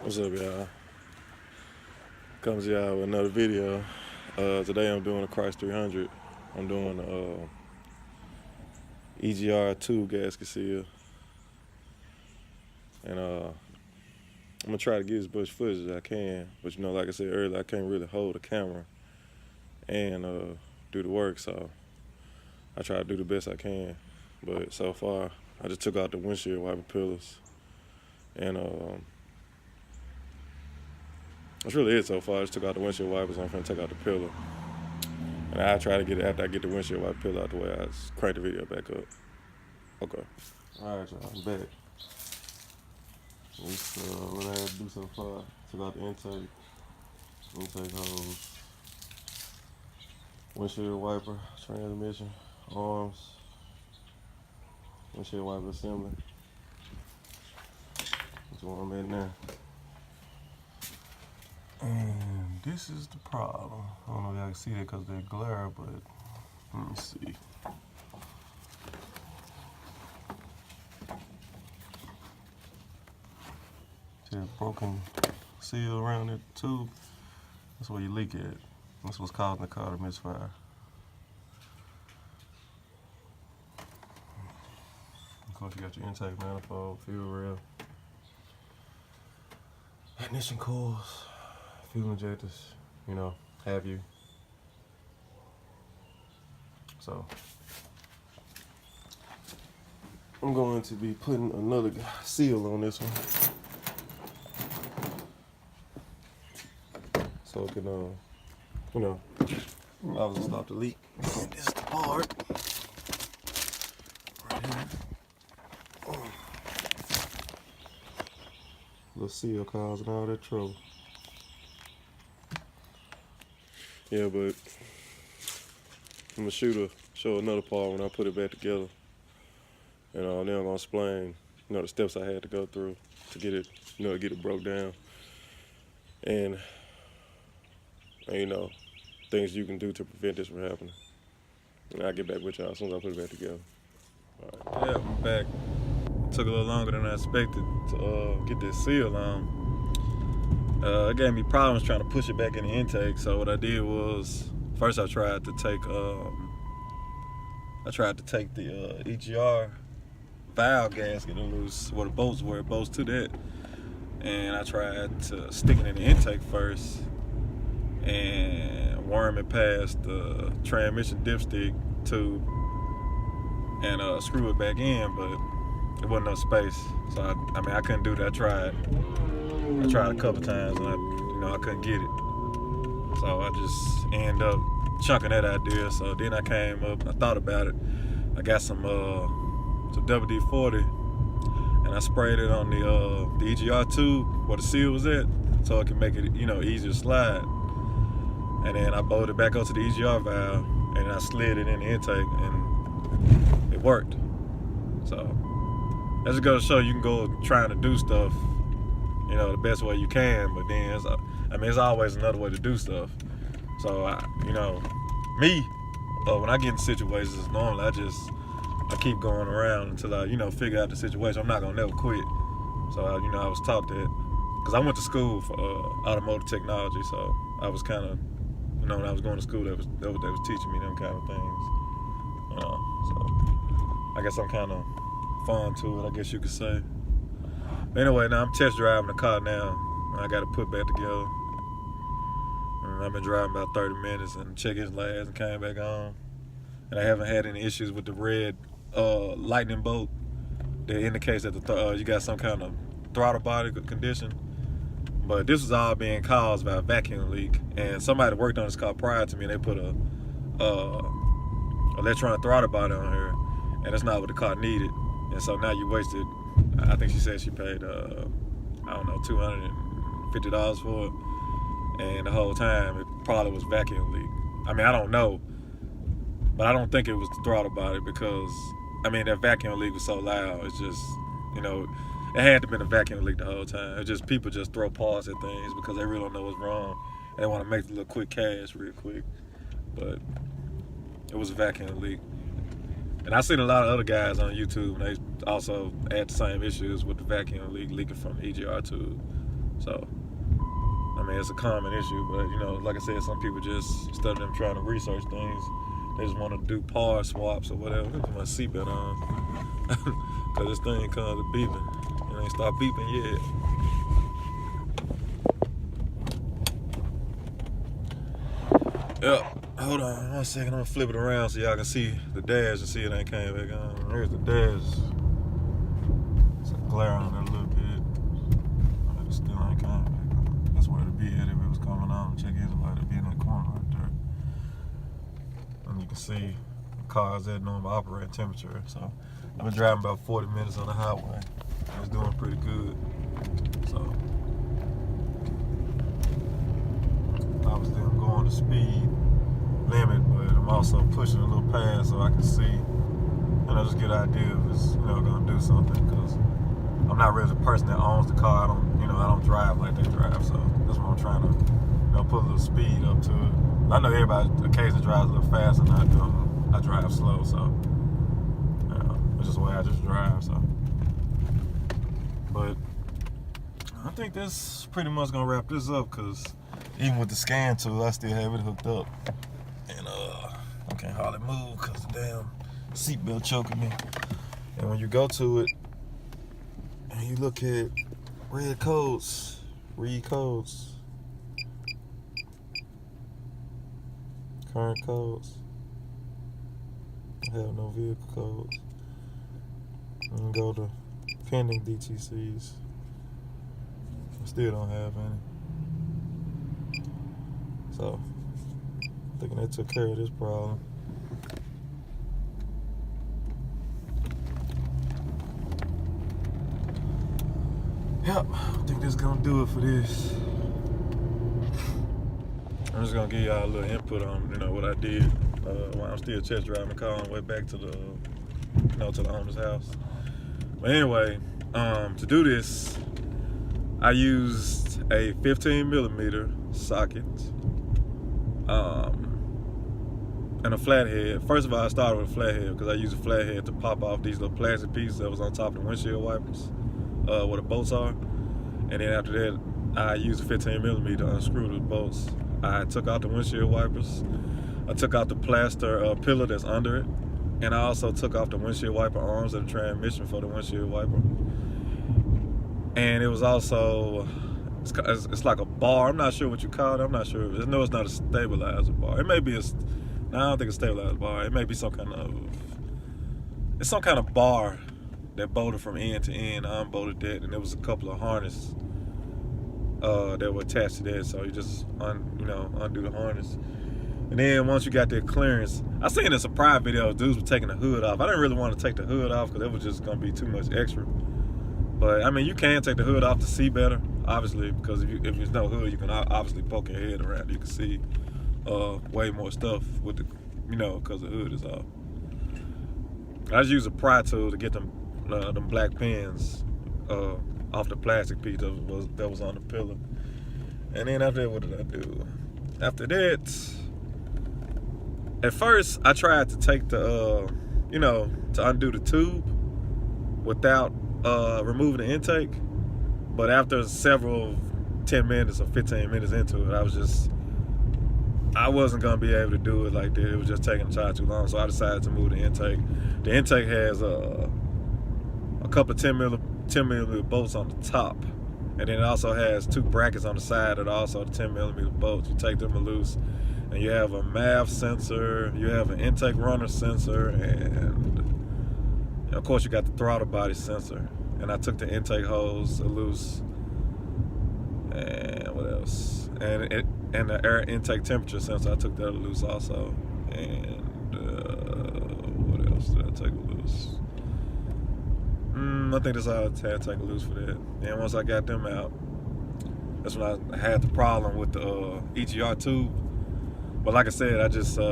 What's up, y'all? Comes y'all with another video. Today I'm doing a Chrysler 300. I'm doing EGR 2 gasket seal, and I'm gonna try to get as much footage as I can. But like I said earlier, I can't really hold the camera and do the work, so I try to do the best I can. But so far, I just took out the windshield wiper pillars, and that's really it so far. I just took out the windshield wipers. I'm finna take out the pillar. And I try to get it after I get the windshield wiper pillar out the way. I just crank the video back up. Okay. Alright, y'all. I'm back. This what I had to do so far. Took out the intake hose, windshield wiper, transmission, arms, windshield wiper assembly. That's what I'm at now. And this is the problem. I don't know if y'all can see that because of that glare, but let me see. See that broken seal around it tube? That's where you leak at. That's what's causing the car to misfire. Of course, you got your intake manifold, fuel rail, ignition coils, fuel injectors, have you. So I'm going to be putting another seal on this one, so it can, obviously stop the leak. And this is the part right here. The seal causing all that trouble. Yeah, but I'm gonna show another part when I put it back together. Then I'm gonna explain, the steps I had to go through to get it, get it broke down. And things you can do to prevent this from happening. And I'll get back with y'all as soon as I put it back together. All right. Yeah, I'm back. Took a little longer than I expected to get this seal on. It gave me problems trying to push it back in the intake. So what I did was, first I tried to take the EGR valve gasket and loose where the bolts were. It bolts to that, and I tried to stick it in the intake first and worm it past the transmission dipstick tube and screw it back in, but there wasn't no space. So I couldn't do that. I tried a couple times and I couldn't get it. So I just ended up chunking that idea. So then I came up, I thought about it. I got some WD-40 and I sprayed it on the EGR tube where the seal was at, so it can make it easier to slide. And then I bolted it back up to the EGR valve and I slid it in the intake and it worked. So that's just goes to show you can go trying to do stuff the best way you can, but then it's always another way to do stuff. So when I get in situations, normally I keep going around until I figure out the situation. I'm not gonna never quit. So I was taught that because I went to school for automotive technology, so I was kind of when I was going to school, that was what they was teaching me, them kind of things. So I guess I'm kind of fond to it, I guess you could say. Anyway, now I'm test driving the car now. I got to put back together. And I've been driving about 30 minutes and checked his last and came back on. And I haven't had any issues with the red lightning bolt that indicates that you got some kind of throttle body condition. But this was all being caused by a vacuum leak. And somebody worked on this car prior to me and they put a electronic throttle body on here. And that's not what the car needed. And so now you wasted, I think she said she paid, $250 for it. And the whole time, it probably was vacuum leak. I don't know. But I don't think it was the throttle body because, that vacuum leak was so loud. It's just, it had to have been a vacuum leak the whole time. It's just people just throw parts at things because they really don't know what's wrong. They want to make the little quick cash real quick. But it was a vacuum leak. And I've seen a lot of other guys on YouTube, and they also had the same issues with the vacuum leak leaking from the EGR tube. So, I mean, it's a common issue, but you know, like I said, some people just, instead of them trying to research things, they just want to do part swaps or whatever. Put my seatbelt on, cause this thing comes to beeping. It ain't start beeping yet. Yep. Hold on 1 second. I'm gonna flip it around so y'all can see the dash and see it ain't came back on. Here's the dash. It's a glare on it a little bit. It still ain't came back on. That's where it'd be at if it was coming on. Check engine light, it'd be in the corner right there. And you can see the car's at normal operating temperature. So I've been driving about 40 minutes on the highway. It's doing pretty good. So obviously I'm going the speed limit, but I'm also pushing a little past so I can see and I just get an idea if it's, you know, gonna do something, because I'm not really the person that owns the car. I don't drive like they drive, so that's what I'm trying to, you know, put a little speed up to it. I know everybody occasionally drives a little fast and I drive slow, so you know, it's just the way I just drive. So, but I think that's pretty much gonna wrap this up, because even with the scan tool, I still have it hooked up, and I can't hardly move because the damn seatbelt choking me. And when you go to it and you look at read codes, current codes, I have no vehicle codes, and go to pending DTCs, I still don't have any. So, thinking that took care of this problem. Yep, I think that's gonna do it for this. I'm just gonna give y'all a little input on, you know, what I did while I'm still test driving the car on the way back to the, you know, to the owner's house. But anyway, to do this, I used a 15mm socket. And a flathead. First of all, I started with a flathead because I used a flathead to pop off these little plastic pieces that was on top of the windshield wipers, where the bolts are. And then after that, I used a 15mm to unscrew the bolts. I took out the windshield wipers. I took out the plaster pillar that's under it. And I also took off the windshield wiper arms and the transmission for the windshield wiper. And it was also, it's like a bar. I'm not sure what you call it. I'm not sure. I know it's not a stabilizer bar. It may be no, I don't think it's a stabilizer bar. It may be some kind of bar that bolted from end to end. I unbolted that, and there was a couple of harnesses that were attached to that. So you just undo the harness. And then once you got that clearance, I seen in some prior videos, dudes were taking the hood off. I didn't really want to take the hood off because it was just gonna be too much extra. But I mean, you can take the hood off to see better, obviously, because if there's no hood, you can obviously poke your head around. You can see way more stuff with the, because the hood is off. I just used a pry tool to get them black pins off the plastic piece that was on the pillar. And then after that, what did I do? After that, at first I tried to take the, to undo the tube without removing the intake. But after several 10 minutes or 15 minutes into it, I wasn't gonna be able to do it like that. It was just taking the time too long, so I decided to move the intake. The intake has a couple of 10mm bolts on the top, and then it also has two brackets on the side that are also the 10mm bolts. You take them loose, and you have a MAV sensor, you have an intake runner sensor, and of course you got the throttle body sensor. And I took the intake hose loose, and what else? And the air intake temperature sensor, I took that loose also. And what else did I take loose? I think that's all I had to take loose for that. And once I got them out, that's when I had the problem with the EGR tube. But like I said,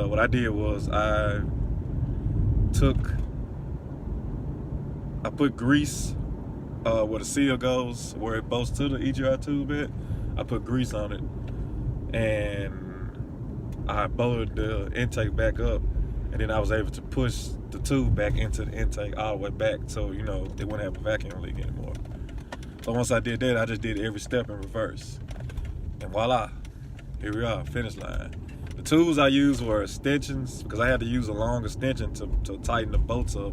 what I did was I put grease where the seal goes, where it bolts to the EGR tube at. I put grease on it, and I bolted the intake back up, and then I was able to push the tube back into the intake all the way back, so it wouldn't have a vacuum leak anymore. So once I did that, I just did every step in reverse. And voila, here we are, finish line. The tools I used were extensions, because I had to use a long extension to tighten the bolts up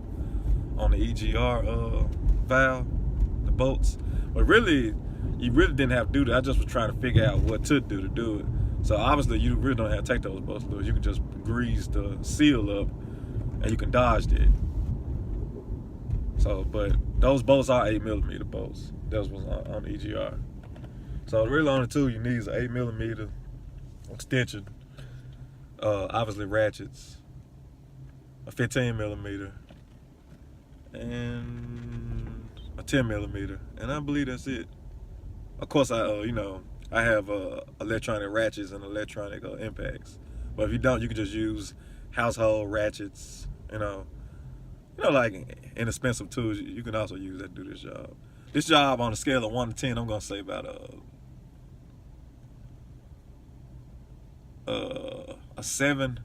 on the EGR valve, the bolts. But really, you really didn't have to do that. I just was trying to figure out what to do it. So obviously, you really don't have to take those bolts loose. You can just grease the seal up, and you can dodge it. So, but those bolts are 8mm bolts. That was on the EGR. So really, only tool you need is an 8mm extension. Obviously ratchets, a 15mm, and a 10mm, and I believe that's it. Of course, I have electronic ratchets and electronic impacts. But if you don't, you can just use household ratchets. Like inexpensive tools. You can also use that to do this job. This job, on a scale of 1 to 10, I'm gonna say about a 7.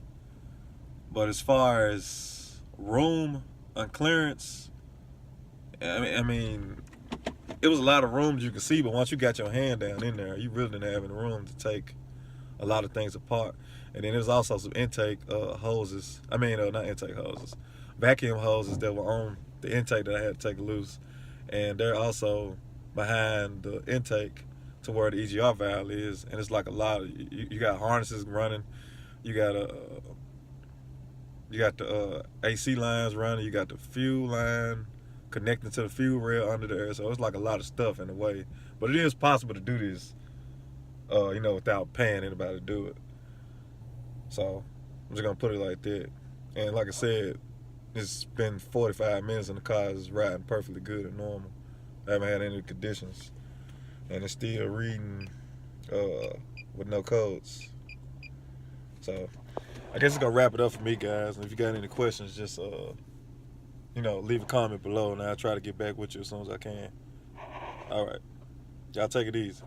But as far as room and clearance, I mean, it was a lot of rooms you could see, but once you got your hand down in there, you really didn't have any room to take a lot of things apart. And then there's also some intake hoses. Not intake hoses, vacuum hoses that were on the intake that I had to take loose. And they're also behind the intake to where the EGR valve is. And it's like a lot of, you got harnesses running, you got the AC lines running, you got the fuel line connecting to the fuel rail under there. So it's like a lot of stuff in a way. But it is possible to do this, without paying anybody to do it. So I'm just gonna put it like that. And like I said, it's been 45 minutes and the car is riding perfectly good and normal. I haven't had any conditions. And it's still reading with no codes. So I guess it's gonna wrap it up for me, guys. And if you got any questions, just leave a comment below and I'll try to get back with you as soon as I can. All right. Y'all take it easy.